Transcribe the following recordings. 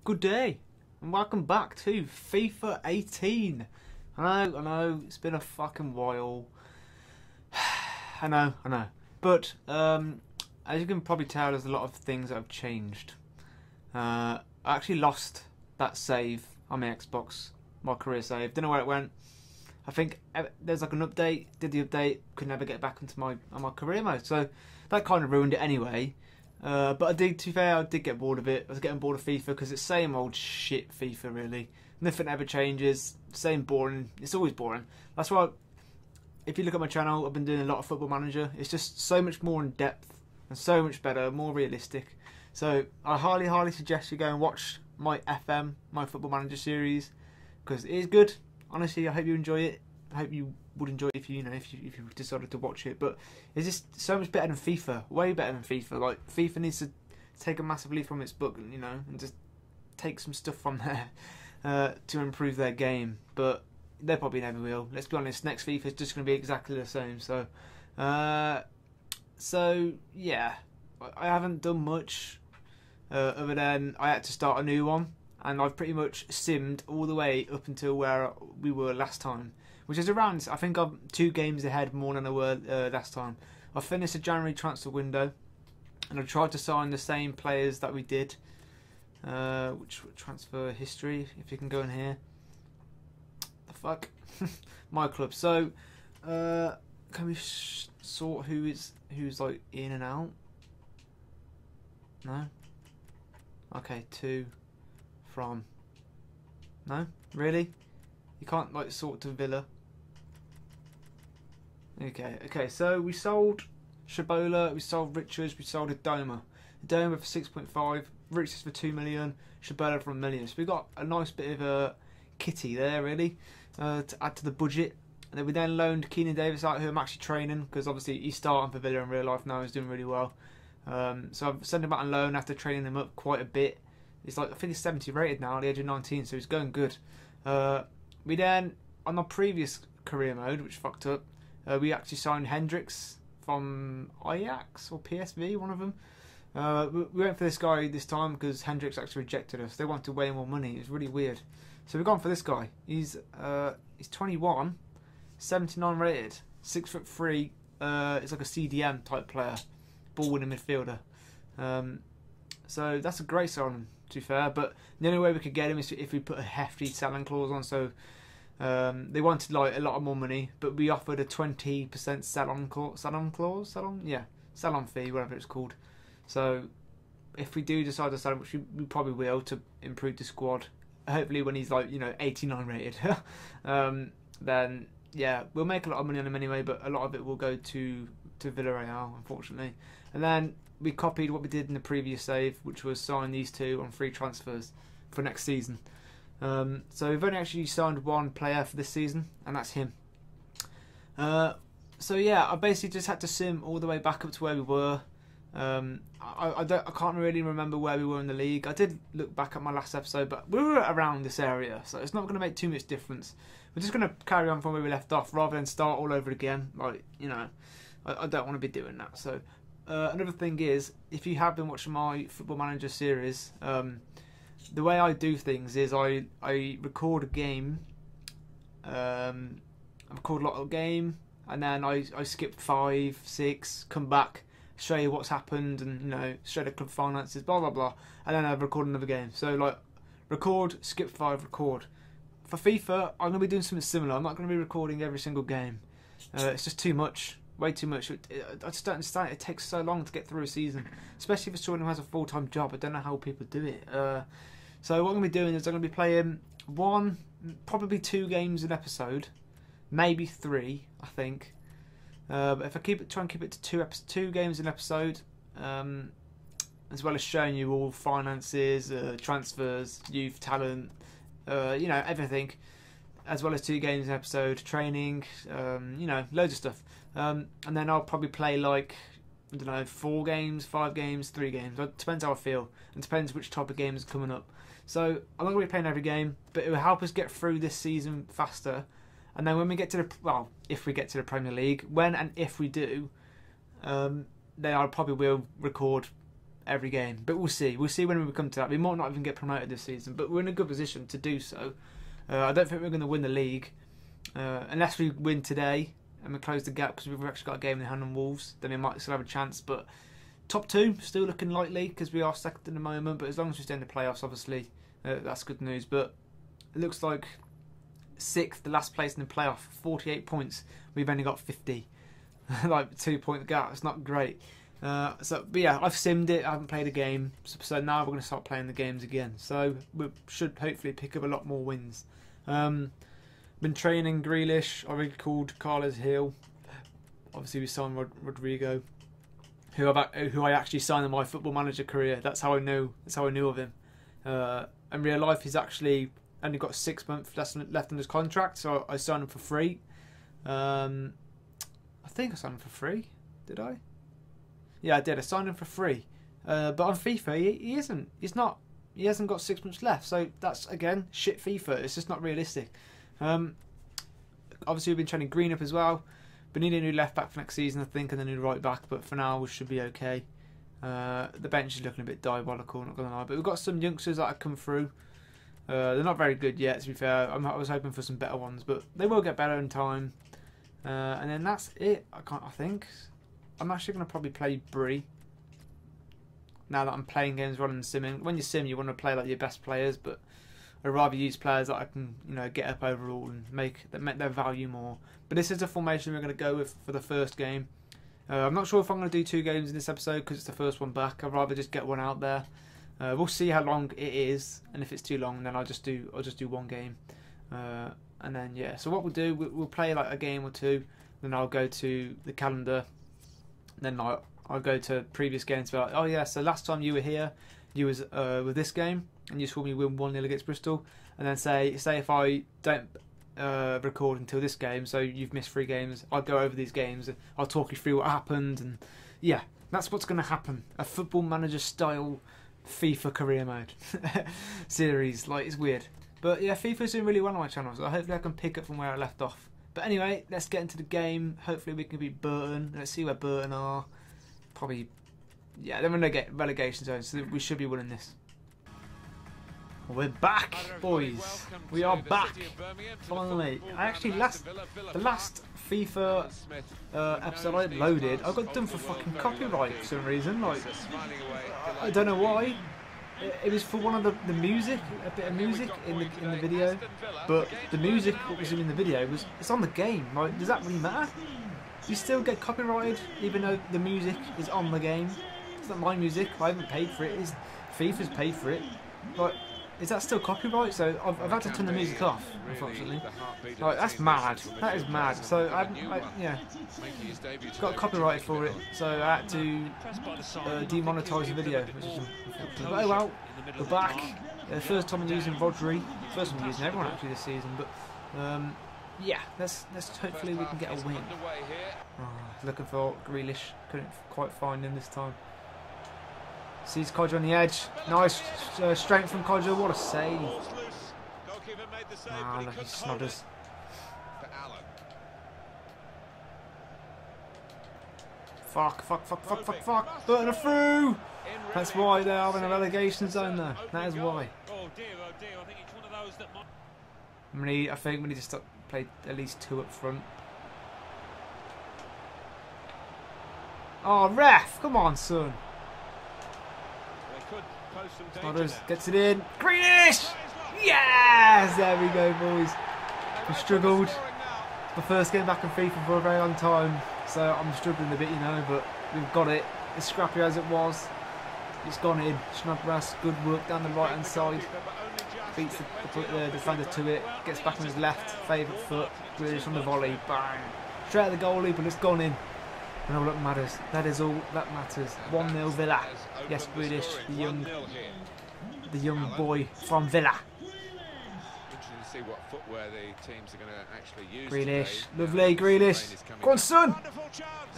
Good day, and welcome back to FIFA 18. I know, it's been a fucking while. I know. But, as you can probably tell, there's a lot of things that have changed. I actually lost that save on my Xbox, my career save. Don't know where it went. I think there's like an update, did the update, could never get back into my career mode. So, that kind of ruined it anyway. But to be fair, I did get bored of it. I was getting bored of FIFA because it's same old shit FIFA, really. Nothing ever changes. Same boring. It's always boring. That's why, if you look at my channel, I've been doing a lot of Football Manager. It's just so much more in depth and so much better, more realistic. So I highly suggest you go and watch my my Football Manager series, because it is good. Honestly, I hope you enjoy it. I hope you would enjoy it if you decided to watch it. But it's just so much better than FIFA, way better than FIFA. Like, FIFA needs to take a massive leaf from its book, and just take some stuff from there to improve their game. But they probably never will. Let's be honest, next FIFA is just going to be exactly the same. So yeah, I haven't done much other than I had to start a new one, and I've pretty much simmed all the way up until where we were last time, which is around, I think I'm 2 games ahead more than I were last time. I finished the January transfer window, and I tried to sign the same players that we did. Which transfer history, if you can go in here. The fuck? My club. So, can we sort who's like in and out? No? Okay, 2 from. No? Really? You can't like sort to Villa. Okay, so we sold Shabola, we sold Richards, we sold Adoma. Adoma for 6.5, Richards for 2 million, Shabola for 1 million. So we got a nice bit of a kitty there, really, to add to the budget. And then we loaned Keenan Davis out, who I'm actually training, because obviously he's starting for Villa in real life now. He's doing really well. So I've sent him out on loan after training him up quite a bit. He's like, I think he's 70 rated now at the age of 19, so he's going good. We then, on our previous career mode, which fucked up, we actually signed Hendricks from Ajax or PSV, one of them. We went for this guy this time because Hendricks actually rejected us. They wanted way more money. It was really weird. So we've gone for this guy. He's 21, 79 rated, 6'3". It's like a CDM type player, ball winning midfielder. So that's a great signing, to be fair. But the only way we could get him is if we put a hefty selling clause on. So they wanted like a lot more money, but we offered a 20% sell-on fee, whatever it's called. So if we do decide to sell him, which we probably will, to improve the squad, hopefully when he's like 89 rated, then yeah, we'll make a lot of money on him anyway. But a lot of it will go to Villarreal, unfortunately. And then we copied what we did in the previous save, which was sign these 2 on free transfers for next season. So we've only actually signed 1 player for this season, and that's him. So yeah, I basically just had to sim all the way back up to where we were. I can't really remember where we were in the league. I did look back at my last episode, but we were around this area, so it's not going to make too much difference. We're just going to carry on from where we left off, rather than start all over again. Like, I don't want to be doing that. So another thing is, if you have been watching my Football Manager series, the way I do things is I record a game, I record a lot of game, and then I skip 5, 6, come back, show you what's happened, and show the club finances, blah blah blah, and then I record another game. So like, record, skip 5, record. For FIFA, I'm gonna be doing something similar. I'm not gonna be recording every single game. It's just too much, way too much. I just don't understand. It takes so long to get through a season, especially if it's someone who has a full-time job. I don't know how people do it. So what I'm gonna be doing is I'm gonna be playing 1, probably 2 games an episode, maybe 3, I think. But if I try and keep it to 2 games an episode, as well as showing you all finances, transfers, youth, talent, everything, as well as 2 games an episode, training, loads of stuff. And then I'll probably play like, I don't know, 4 games, 5 games, 3 games. It depends how I feel, and depends which type of game is coming up. So I'm not going to be playing every game, but it will help us get through this season faster. And then when we get to if we get to the Premier League, when and if we do, then I probably will record every game. But we'll see. We'll see when we come to that. We might not even get promoted this season, but we're in a good position to do so. I don't think we're going to win the league unless we win today and we close the gap because we've actually got a game in hand on Wolves. Then we might still have a chance. But top 2 still looking likely because we are second in the moment. But as long as we stay in the playoffs, obviously that's good news. But it looks like 6th, the last place in the playoff, 48 points. We've only got 50. Like 2-point gap. It's not great. But yeah, I've simmed it. I haven't played a game, so now we're going to start playing the games again. So we should hopefully pick up a lot more wins. Been training Grealish. I already called Carlos Hill. Obviously, we signed Rodrigo, who I actually signed in my Football Manager career. That's how I knew. That's how I knew of him. In real life, he's actually only got 6 months left on his contract, so I signed him for free. I think I signed him for free. Did I? Yeah, I did. I signed him for free. But on FIFA, he isn't. He's not. He hasn't got 6 months left. So that's, again, shit FIFA. It's just not realistic. Obviously, we've been training Green up as well. We need a new left back for next season, I think, and a new right back. But for now, we should be okay. The bench is looking a bit diabolical, not going to lie. But we've got some youngsters that have come through. They're not very good yet, to be fair. I was hoping for some better ones, but they will get better in time. And then that's it. I think. I'm actually going to probably play Bree now that I'm playing games rather than simming. When you sim, you want to play like your best players, but I'd rather use players that I can, get up overall and make their value more. But this is the formation we're going to go with for the first game. I'm not sure if I'm going to do 2 games in this episode because it's the first one back. I'd rather just get one out there. We'll see how long it is, and if it's too long, then I'll just do 1 game. And then yeah, so what we'll do, we'll play like a game or 2. Then I'll go to the calendar. Then I'll go to previous games. Be like, oh yeah, so last time you were here, you was with this game, and you saw me win 1-0 against Bristol. And then say if I don't record until this game, so you've missed 3 games, I'll go over these games. I'll talk you through what happened, and yeah, that's what's going to happen. A Football Manager style FIFA career mode series. Like, it's weird, but yeah, FIFA's doing really well on my channel, so hopefully I can pick up from where I left off. But anyway, let's get into the game. Hopefully we can beat Burton. Let's see where Burton are. Probably, yeah, they're going to get relegation zone, so we should be winning this. We're back, boys. We are back. Finally. I actually, the last FIFA episode I loaded, I got done for fucking copyright for some reason. Like, I don't know why. It was for one of the music, a bit of music in the video, but the music what was in the video it's on the game. Like, does that really matter? You still get copyrighted even though the music is on the game. It's not my music. I haven't paid for it. FIFA's paid for it. Like, is that still copyright? So I've had to turn the music off, unfortunately. Like, that's mad. That is mad. So yeah, got copyrighted for it. So I had to demonetise the video, which is unfortunate. But oh well, we're back. The first time I'm using Rodri. First time I'm using everyone actually this season. But yeah, let's hopefully we can get a win. Oh, looking for Grealish. Couldn't quite find him this time. Sees Kodja on the edge. Nice strength from Kodja. What a save. Ah, look, he snodders. Fuck. Burton are through. That's why they are in a relegation zone there. That is why. I think we need to play at least 2 up front. Oh, ref. Come on, son. Snodders gets it in. Greenish! Yes! There we go, boys. We struggled. It's my first game back in FIFA for a very long time, so I'm struggling a bit, but we've got it. As scrappy as it was, it's gone in. Snodgrass, good work down the right hand side. Beats the defender to it. Gets back on his left, favourite foot. Grealish on the volley. Bang! Straight at the goalie, but it's gone in. And all that matters. That is all that matters. 1-0 Villa. Yes, Grealish, the young boy from Villa. Interesting to see what footwear the teams are going to actually use. Grealish, lovely Grealish. Go on, son.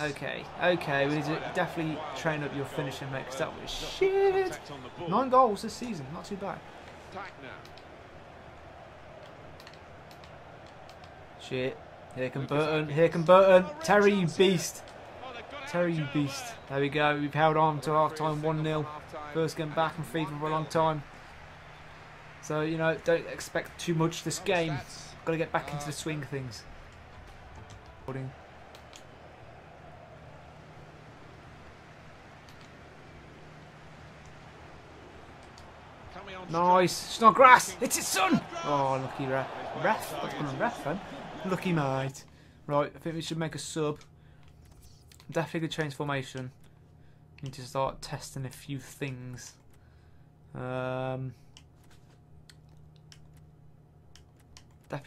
Okay. We need to definitely train up your finishing, mate. Because that was shit. 9 goals this season, not too bad. Shit. Here can Burton. Terry, you beast. Terry, you beast. There we go. We've held on to half-time 1-0. First game back in FIFA for a long time. So, you know, don't expect too much this game. Got to get back into the swing of things. Nice. Snodgrass. It's his son. Oh, lucky ref. Ref? What's going on, ref then? Lucky mate. Right, I think we should make a sub. Definitely could change formation. Need to start testing a few things. Definitely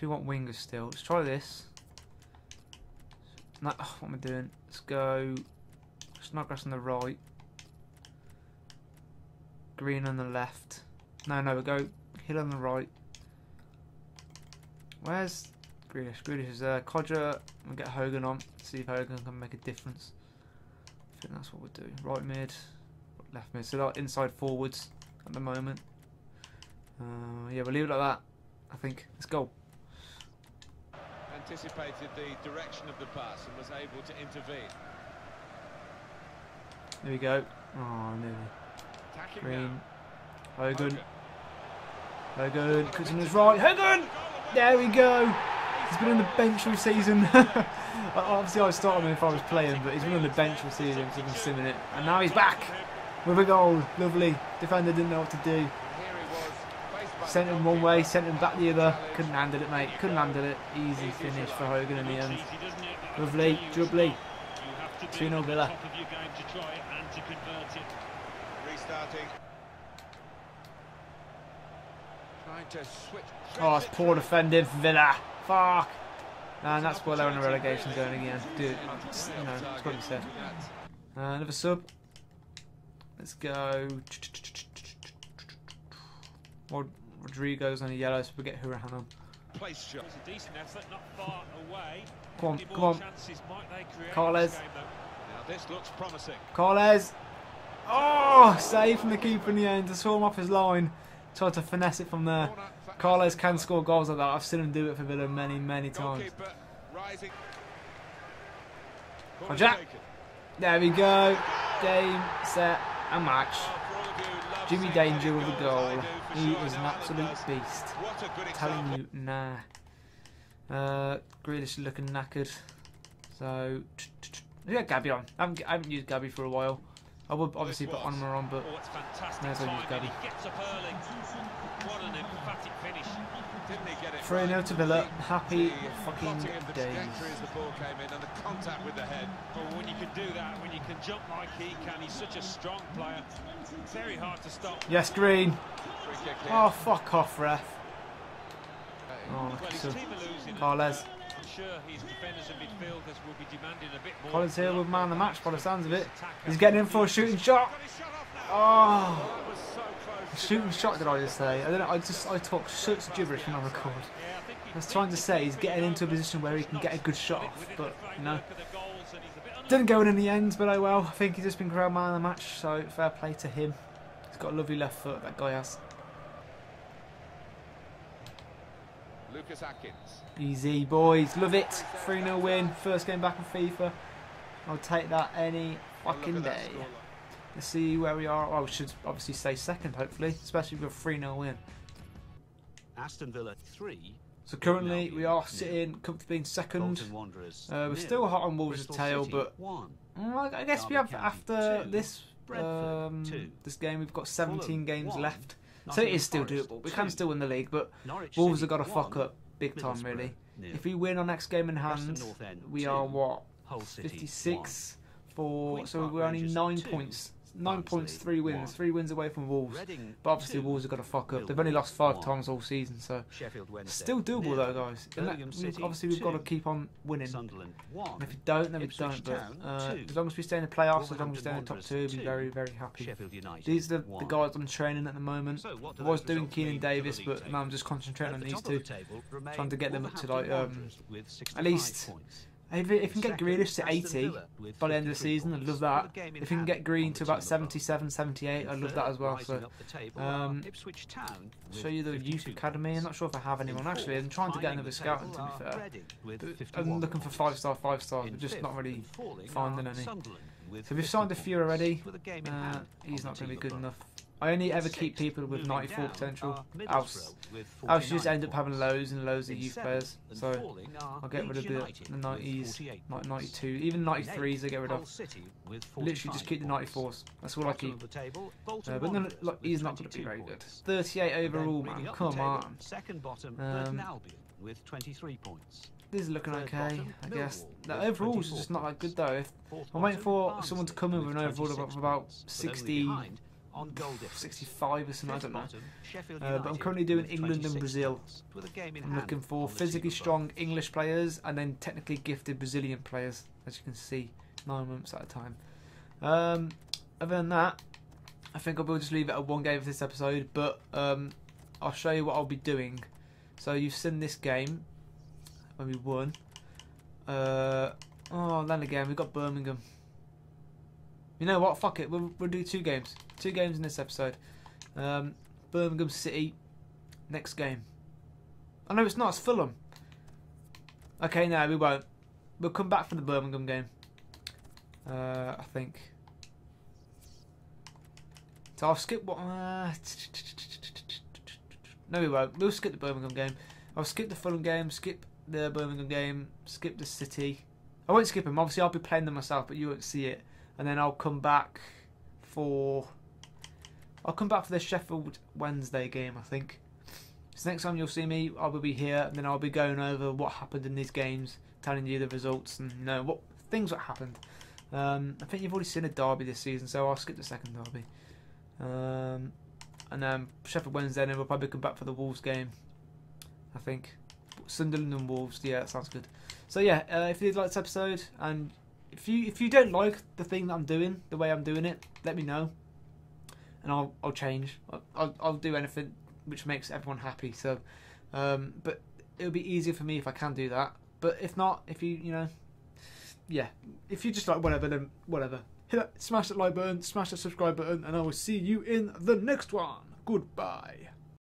want wingers still. Let's try this. No, what am I doing? Let's go Snodgrass on the right. Green on the left. No, we'll go Hill on the right. Where's Grealish? Grealish is there. Codger, we'll get Hogan on. See if Hogan can make a difference. I think that's what we'll do. Right mid, left mid. So like inside forwards at the moment. Yeah, we'll leave it like that. I think. Let's go. Anticipated the direction of the pass and was able to intervene. There we go. Oh, nearly. Green. Hogan. Hogan. Cuts on his right. Hogan! There we go. He's been on the bench all season. Obviously, I started him if I was playing, but he's been on the bench all season, so he's been simming it. And now he's back with a goal. Lovely. Defender didn't know what to do. Sent him one way, sent him back the other. Couldn't handle it, mate. Couldn't handle it. Easy finish for Hogan in the end. Lovely. Jubbly. 2-0 Villa. Restarting. Oh, it's poor defending for Villa. Fuck. And that's why they're in the relegation zone again. Dude, you know, it's got to be said. Another sub. Let's go. Rodrigo's on a yellow, so we get Hurahan on. Come on, come on. Carles. Carles. Oh, save from the keeper in the end. I saw him off his line. Tried to finesse it from there. Carles can score goals like that. I've seen him do it for Villa many times. Jack. There we go. Game, set, and match. Jimmy Danger with a goal. He is an absolute beast. I'm telling you, nah. Grealish is looking knackered. So, we got Gabby on. I haven't used Gabby for a while. I would obviously put Onmer on, but may as well use Gabby. 3-0 to Villa. Happy fucking days. When you can do that, when you can jump like he can, he's such a strong player. Very hard to stop. Yes, Green. Oh, fuck off, ref. Oh, so Carles. I'm sure his defenders and midfielders will be demanding a bit more. Collins here with man of the match by the sounds of it. He's getting in for a shooting shot. Oh, shooting shot, did I just say? I don't know. I talk such gibberish when I record. I was trying to say he's getting into a position where he can get a good shot off, but you know, didn't go in the end. But oh well. I think he's just been crowned man of the match, so fair play to him. He's got a lovely left foot, that guy has. Lucas Atkins. Easy, boys. Love it. 3-0 win. First game back in FIFA. I'll take that any fucking day. Let's see where we are. Oh, we should obviously stay second, hopefully. Especially with a 3-0 win. Aston Villa 3. So currently we are sitting comfortably in second. We're still hot on Wolves' tail, but I guess we have, after this this game, we've got 17 games left. So it is still doable. We can still win the league, but Wolves have got to fuck up big time, really. If we win our next game in hand, we are what? 56 for. So we're only 9 points. 9 points, 3 wins. 3 wins away from Wolves. But obviously Wolves have got to fuck up. They've only lost 5 times all season, so still doable though, guys. Obviously we've got to keep on winning. And if we don't, then we don't. But as long as we stay in the playoffs, as long as we stay in the top 2, we'll be very, very happy. These are the guys I'm training at the moment. I was doing Keenan Davis, but now I'm just concentrating on these two, trying to get them up to like at least If you can get Grealish to 80 by the end of the season, I'd love that. If you can get Green to about 77, 78, I'd love that as well. So, show you the youth academy. I'm not sure if I have anyone actually. I'm trying to get another scouting, to be fair. But I'm looking for 5-star, 5-stars, but just not really finding any. So we've signed a few already. He's not going to be good enough. I only ever keep people with 94 potential. Else you just end up having loads and loads of youth players. So I'll get rid of the 90s, 92, even 93s I get rid of. Literally just keep the 94s. That's all I keep. But then, look, he's not going to be very good. 38 overall, man. Come on. This is looking okay, I guess. The overalls are just not that good though. I'm waiting for someone to come in with an overall of about 60. 65 or something, I don't know. But I'm currently doing England and Brazil. I'm looking for physically strong English players and then technically gifted Brazilian players, as you can see, 9 months at a time. Other than that, I think I will just leave it at 1 game for this episode, but I'll show you what I'll be doing. So you've seen this game when we won. Oh, then again, we've got Birmingham. You know what? Fuck it. We'll do 2 games. 2 games in this episode. Birmingham City. Next game. Oh no, it's not. It's Fulham. Okay, no, we won't. We'll come back for the Birmingham game. I think. So I'll skip what. No, we won't. We'll skip the Birmingham game. I'll skip the Fulham game. Skip the Birmingham game. Skip the City. I won't skip them. Obviously, I'll be playing them myself, but you won't see it. And then I'll come back for the Sheffield Wednesday game, I think. So next time you'll see me, I will be here, and then I'll be going over what happened in these games, telling you the results and what things that happened. I think you've already seen a derby this season, so I'll skip the second derby. And then Sheffield Wednesday, and then we'll probably come back for the Wolves game, I think. Sunderland and Wolves, yeah, that sounds good. So yeah, if you did like this episode, and if you don't like the thing that I'm doing, the way I'm doing it, let me know, and I'll change. I'll do anything which makes everyone happy. So, but it'll be easier for me if I can do that. But if not, if yeah, if you just like whatever, then whatever. Smash that like button, smash that subscribe button, and I will see you in the next one. Goodbye.